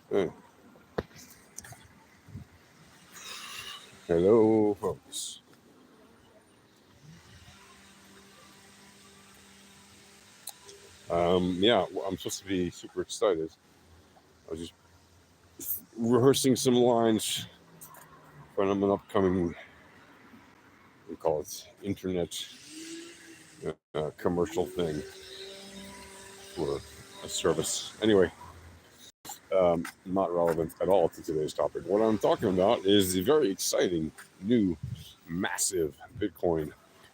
Hey, hello, folks. Yeah, well, I'm supposed to be super excited. I was just rehearsing some lines for an upcoming, we call it internet commercial thing for a service. Anyway, not relevant at all to today's topic. What I'm talking about is the very exciting new massive Bitcoin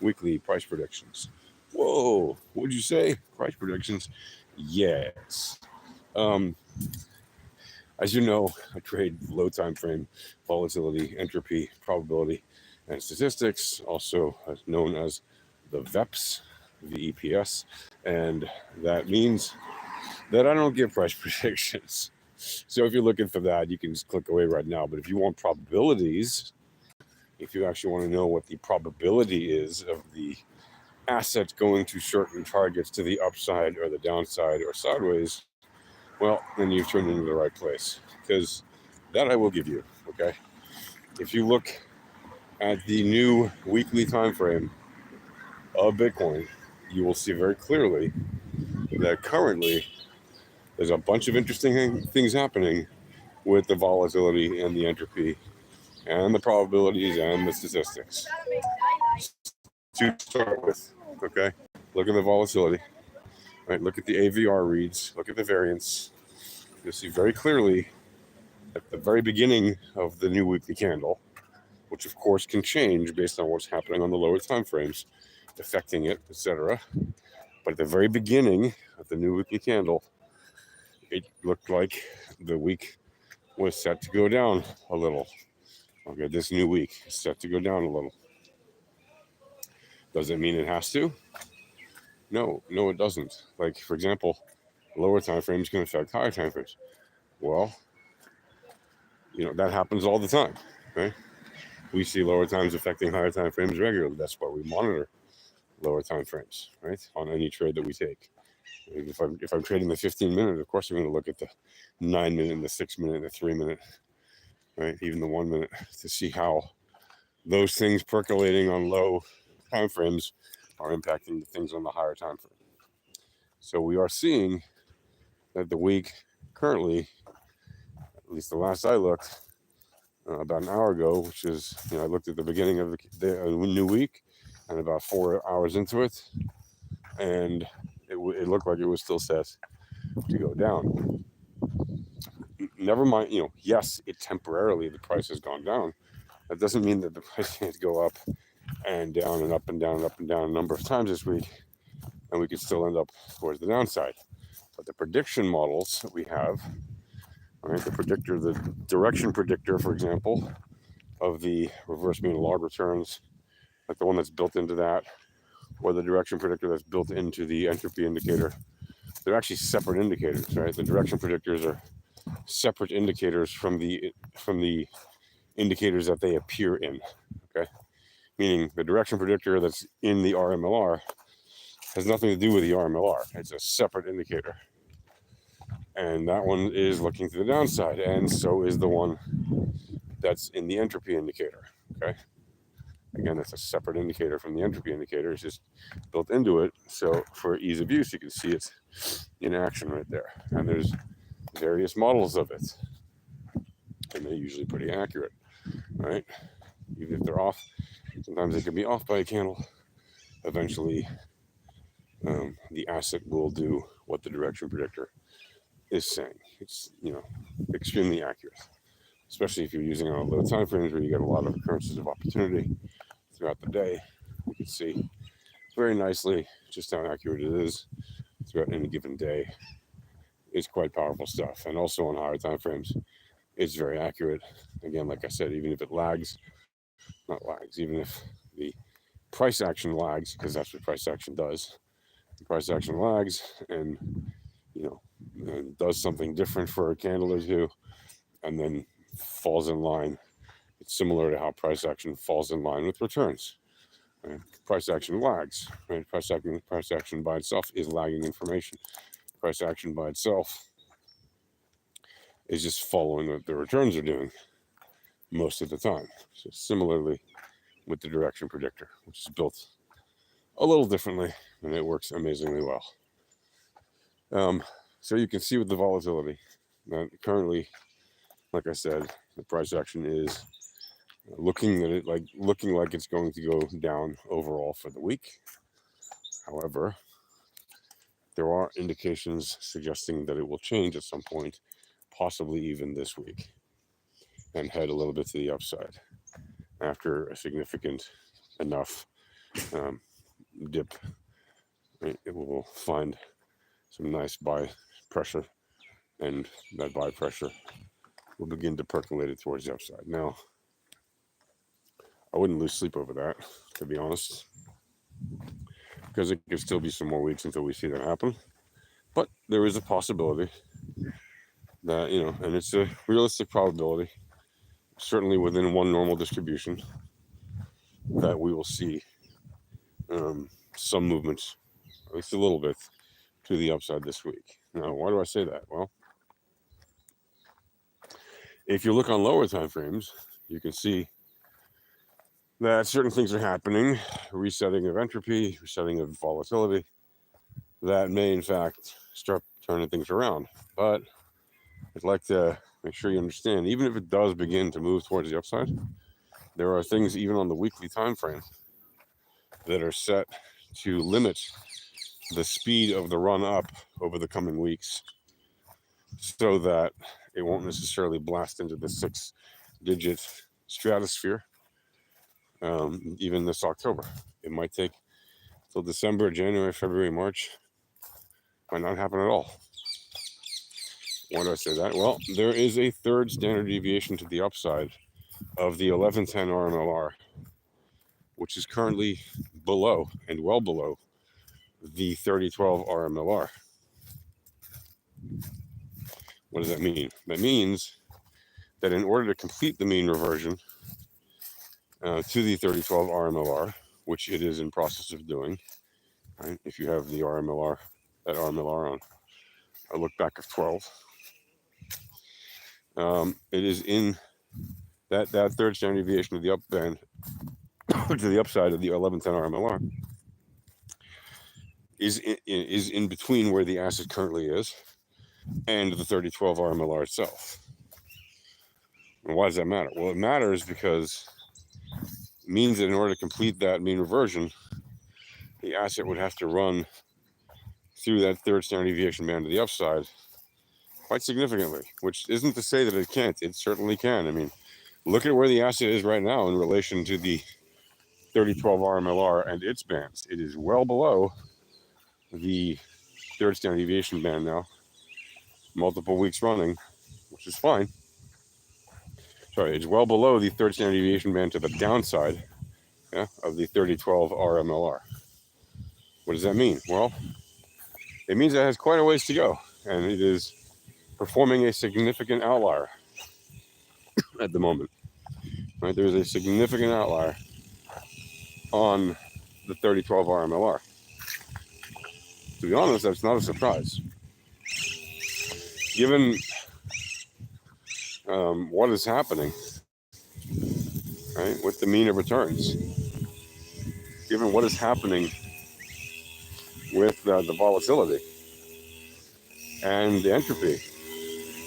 weekly price predictions. Whoa, what'd you say? Price predictions? Yes. Um, as you know, I trade low time frame, volatility, entropy, probability, and statistics, also known as the VEPS, VEPS, and that means that I don't give price predictions. So if you're looking for that, you can just click away right now. But if you want probabilities, if you actually want to know what the probability is of the asset going to certain targets to the upside or the downside or sideways, well, then you've turned into the right place because that I will give you. Okay. If you look at the new weekly time frame of Bitcoin, you will see very clearly that currently there's a bunch of interesting things happening with the volatility and the entropy and the probabilities and the statistics. To start with, okay, look at the volatility, right? Look at the AVR reads, look at the variance. You'll see very clearly at the very beginning of the new weekly candle, which of course can change based on what's happening on the lower time frames, affecting it, etc. But at the very beginning of the new weekly candle, it looked like the week was set to go down a little. Okay, this new week is set to go down a little. Does it mean it has to? No, it doesn't. Like, for example, lower time frames can affect higher time frames. Well, that happens all the time, right? We see lower times affecting higher time frames regularly. That's why we monitor lower time frames, right? On any trade that we take. If I'm trading the 15 minute, of course I'm going to look at the 9 minute, the 6 minute, the 3 minute, right? Even the 1 minute to see how those things percolating on low time frames are impacting the things on the higher time frame. So we are seeing that the week currently, at least the last I looked, about an hour ago, which is, I looked at the beginning of the new week and about 4 hours into it, and it looked like it was still set to go down. Never mind, yes, it temporarily, the price has gone down. That doesn't mean that the price can't go up and down and up and down and up and down a number of times this week, and we could still end up towards the downside. But the prediction models that we have, all right, the direction predictor, for example, of the reverse mean log returns, like the one that's built into that, or the direction predictor that's built into the entropy indicator, they're actually separate indicators, right? The direction predictors are separate indicators from the indicators that they appear in. Okay, meaning the direction predictor that's in the RMLR has nothing to do with the RMLR. It's a separate indicator, and that one is looking to the downside, and so is the one that's in the entropy indicator. Okay, again, it's a separate indicator from the entropy indicator. It's just built into it, so for ease of use, you can see it in action right there. And there's various models of it, and they're usually pretty accurate, right? Even if they're off, sometimes they can be off by a candle. Eventually, the asset will do what the direction predictor is saying. It's extremely accurate, especially if you're using on low time frames where you get a lot of occurrences of opportunity throughout the day. You can see very nicely just how accurate it is throughout any given day. It's quite powerful stuff, and also on higher time frames, it's very accurate. Again, like I said, even if it lags, not lags, even if the price action lags, because that's what price action does. The price action lags, and you know, does something different for a candle or two, and then falls in line. It's similar to how price action falls in line with returns. Right? Price action lags. Right? Price action by itself is lagging information. Price action by itself is just following what the returns are doing most of the time. So similarly with the direction predictor, which is built a little differently, and it works amazingly well. So you can see with the volatility that currently, like I said, the price action is looking like it's going to go down overall for the week. However, there are indications suggesting that it will change at some point, possibly even this week, and head a little bit to the upside after a significant enough dip. It will find some nice buy pressure, and that buy pressure will begin to percolate it towards the upside. Now, I wouldn't lose sleep over that, to be honest, because it could still be some more weeks until we see that happen. But there is a possibility that, and it's a realistic probability, certainly within one normal distribution, that we will see some movements, at least a little bit, to the upside this week. Now, why do I say that? Well, if you look on lower time frames, you can see that certain things are happening, resetting of entropy, resetting of volatility, that may in fact start turning things around. But I'd like to make sure you understand, even if it does begin to move towards the upside, there are things even on the weekly time frame that are set to limit the speed of the run up over the coming weeks, so that it won't necessarily blast into the 6-digit stratosphere even this October. It might take till December, January, February, March. Might not happen at all. Why do I say that? Well, there is a third standard deviation to the upside of the 1110 RMLR, which is currently below and well below the 3012 RMLR. What does that mean? That means that in order to complete the mean reversion to the 3012 RMLR, which it is in process of doing, right? If you have the RMLR, that RMLR on a look back of 12, it is in that third standard deviation of the up band to the upside of the 1110 RMLR is in between where the asset currently is and the 3012 RMLR itself. And why does that matter? Well, it matters because it means that in order to complete that mean reversion, the asset would have to run through that third standard deviation band to the upside quite significantly, which isn't to say that it can't. It certainly can. I mean, look at where the asset is right now in relation to the 3012 RMLR and its bands. It is well below the third standard deviation band now, multiple weeks running, which is fine. Sorry, it's well below the third standard deviation band to the downside of the 3012 RMLR. What does that mean? Well, it means it has quite a ways to go, and it is performing a significant outlier at the moment. Right, there's a significant outlier on the 3012 RMLR. To be honest, that's not a surprise. Given what is happening, right, with the mean of returns, given what is happening with the volatility and the entropy,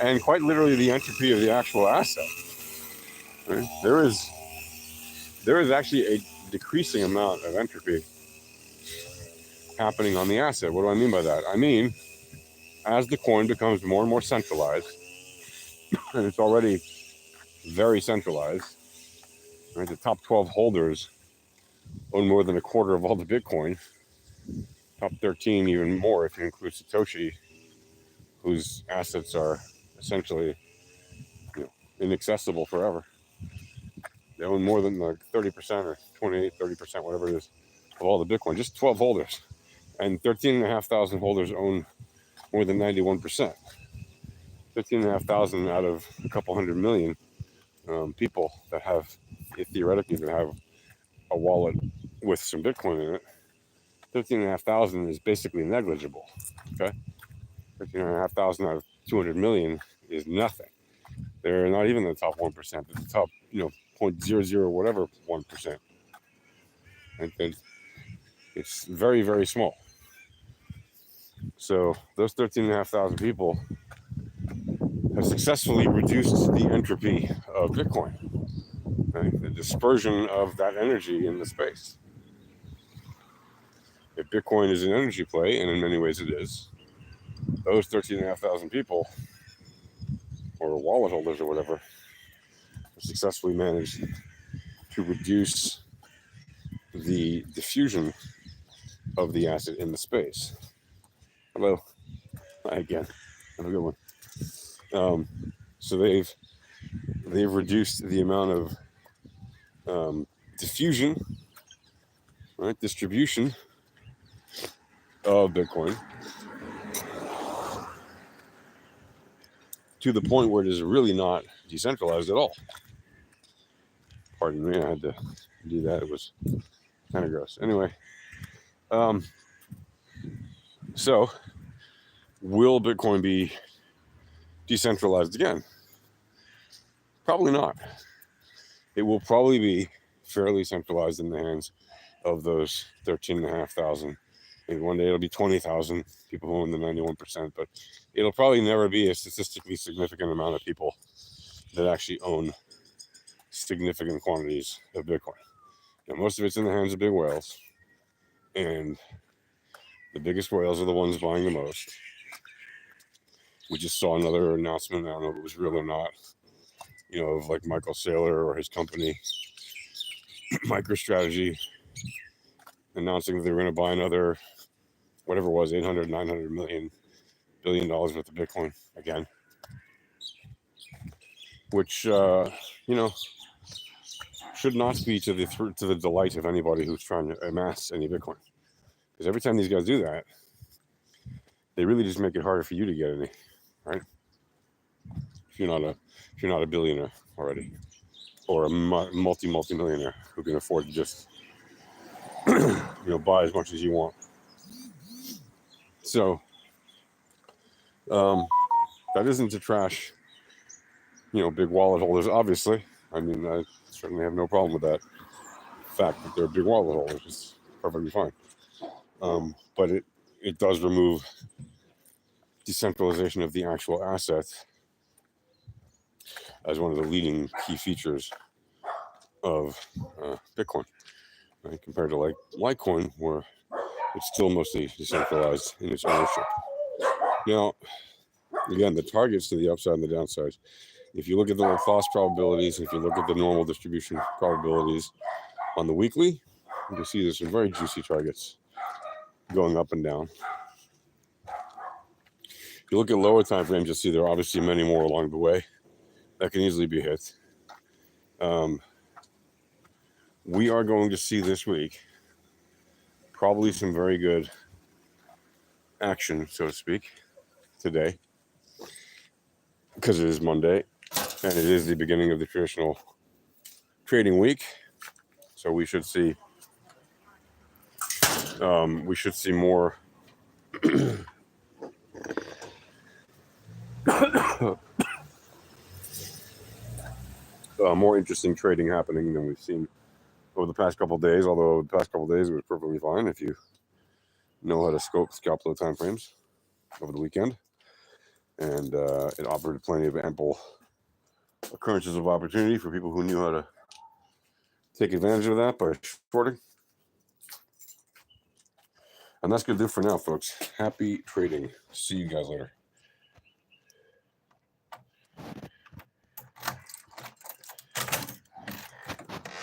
and quite literally the entropy of the actual asset, right? There is actually a decreasing amount of entropy happening on the asset. What do I mean by that? I mean, as the coin becomes more and more centralized, and it's already very centralized, right? The top 12 holders own more than a quarter of all the Bitcoin. Top 13 even more if you include Satoshi, whose assets are essentially inaccessible forever. They own more than like 30% or 28, 30%, whatever it is, of all the Bitcoin. Just 12 holders. And 13,500 holders own more than 91%. 15,500 out of a couple 100 million people that have, theoretically, that have a wallet with some Bitcoin in it. 13,500 is basically negligible. Okay, 13,500 out of 200 million is nothing. They're not even the top 1%. They're the top, 0.00 whatever 1%. And it's very, very small. So those 13,500 people have successfully reduced the entropy of Bitcoin, right? The dispersion of that energy in the space. If Bitcoin is an energy play, and in many ways it is, those 13,500 people, or wallet holders or whatever, have successfully managed to reduce the diffusion of the asset in the space. Hello. Hi again. Have a good one. So they've reduced the amount of diffusion, right, distribution of Bitcoin to the point where it is really not decentralized at all. Pardon me, I had to do that. It was kind of gross. Anyway, so will Bitcoin be decentralized again? Probably not. It will probably be fairly centralized in the hands of those 13,500. Maybe one day it'll be 20,000 people who own the 91%, but it'll probably never be a statistically significant amount of people that actually own significant quantities of Bitcoin. Now, most of it's in the hands of big whales, and the biggest whales are the ones buying the most. We just saw another announcement, I don't know if it was real or not, of like Michael Saylor or his company, MicroStrategy, announcing that they were going to buy another, whatever it was, 800, 900 billion dollars worth of Bitcoin again, which, should not be to the delight of anybody who's trying to amass any Bitcoin. Because every time these guys do that, they really just make it harder for you to get any, right? If you're not a billionaire already, or a multi-millionaire who can afford to just buy as much as you want. So that isn't to trash big wallet holders, obviously. I mean, I certainly have no problem with that fact that they're big wallet holders. It's perfectly fine. But it does remove decentralization of the actual asset as one of the leading key features of Bitcoin, right? Compared to like Litecoin, where it's still mostly decentralized in its ownership. Now, again, the targets to the upside and the downside. If you look at the loss probabilities, if you look at the normal distribution probabilities on the weekly, you can see there's some very juicy targets going up and down. If you look at lower time frames, you'll see there are obviously many more along the way that can easily be hit. We are going to see this week probably some very good action, so to speak, today, because it is Monday and it is the beginning of the traditional trading week. So we should see more more interesting trading happening than we've seen over the past couple of days. Although the past couple of days it was perfectly fine if you know how to scalp low time frames over the weekend, and it offered plenty of ample occurrences of opportunity for people who knew how to take advantage of that by shorting. And that's going to do it for now, folks. Happy trading. See you guys later.